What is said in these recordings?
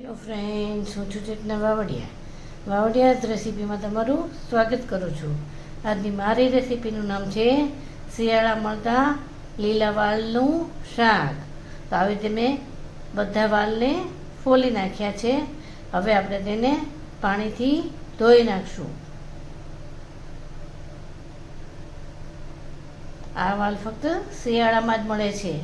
Hello friends, હું છું ચેતના વાવડિયા રેસીપીમાં તમારું સ્વાગત કરું છું. આજની મારી રેસીપીનું નામ છે શિયાળા મળતા લીલા વાલનું શાક. તો આવી રીતે મેં બધા વાલને ફોલી નાખ્યા છે. હવે આપણે તેને પાણીથી ધોઈ નાખશું. આ વાલ ફક્ત શિયાળામાં જ મળે છે.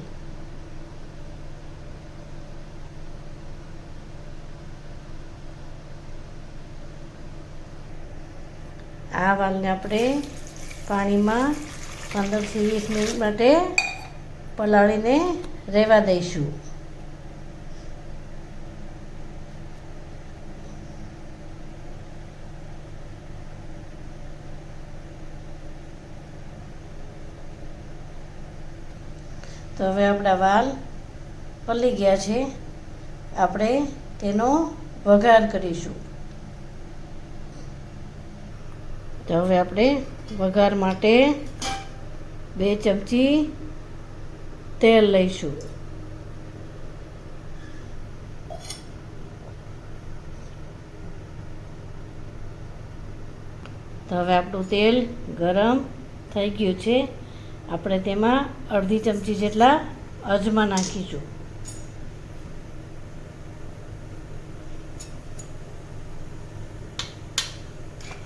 આ વાલને આપણે પાણીમાં 15થી 20 મિનિટ માટે પલાળીને રહેવા દઈશું. તો હવે આપણા વાલ પલળી ગયા છે. આપણે તેનો વઘાર કરીશું. તો હવે આપણે વઘાર માટે 2 ચમચી તેલ લઈશું. તો હવે આપણું તેલ ગરમ થઈ ગયું છે. આપણે તેમાં અડધી ચમચી જેટલા અજમા નાખીશું.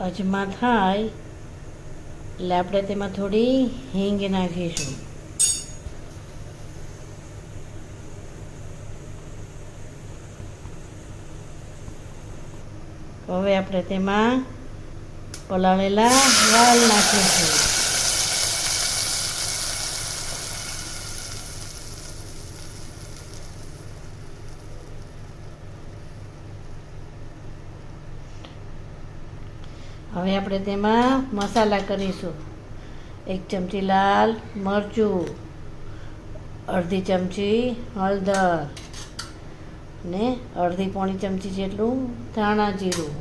અજમા થાય એટલે આપણે તેમાં થોડી હિંગ નાખીશું. હવે આપણે તેમાં પલાળેલા વાલ નાખીશું. હવે આપણે તેમાં મસાલા કરીશું. 1 ચમચી લાલ મરચું, અડધી ચમચી હળદર ને અડધી પોણી ચમચી જેટલું ધાણા જીરું.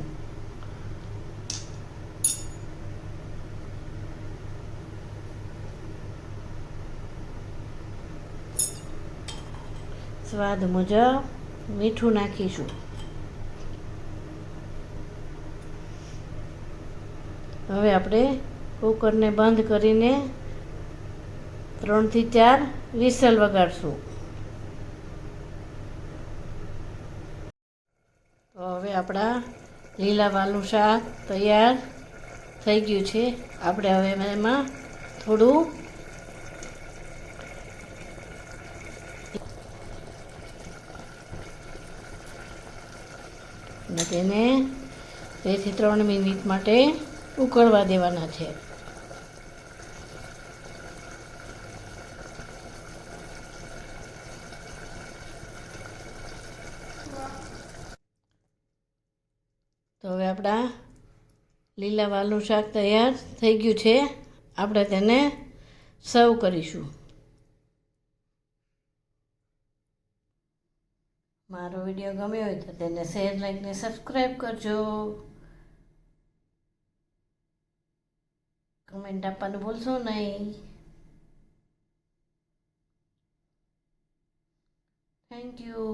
સ્વાદ મુજબ મીઠું નાખીશું. હવે આપણે કુકરને બંધ કરીને 3 થી 4 વિસલ વગાડશું. તો હવે આપણા લીલા વાલનું શાક તૈયાર થઈ ગયું છે. આપણે હવે એમાં થોડું તેને 2 થી 3 મિનિટ માટે ઉકળવા દેવાના છે. તો હવે આપણા લીલા વાલનું શાક તૈયાર થઈ ગયું છે. આપણે તેને સર્વ કરીશું. મારો વિડીયો ગમ્યો હોય તો તેને શેર, લાઈક ને સબસ્ક્રાઈબ કરજો. કમેન્ટ આપવાનું ભૂલશો નહીં. Thank you.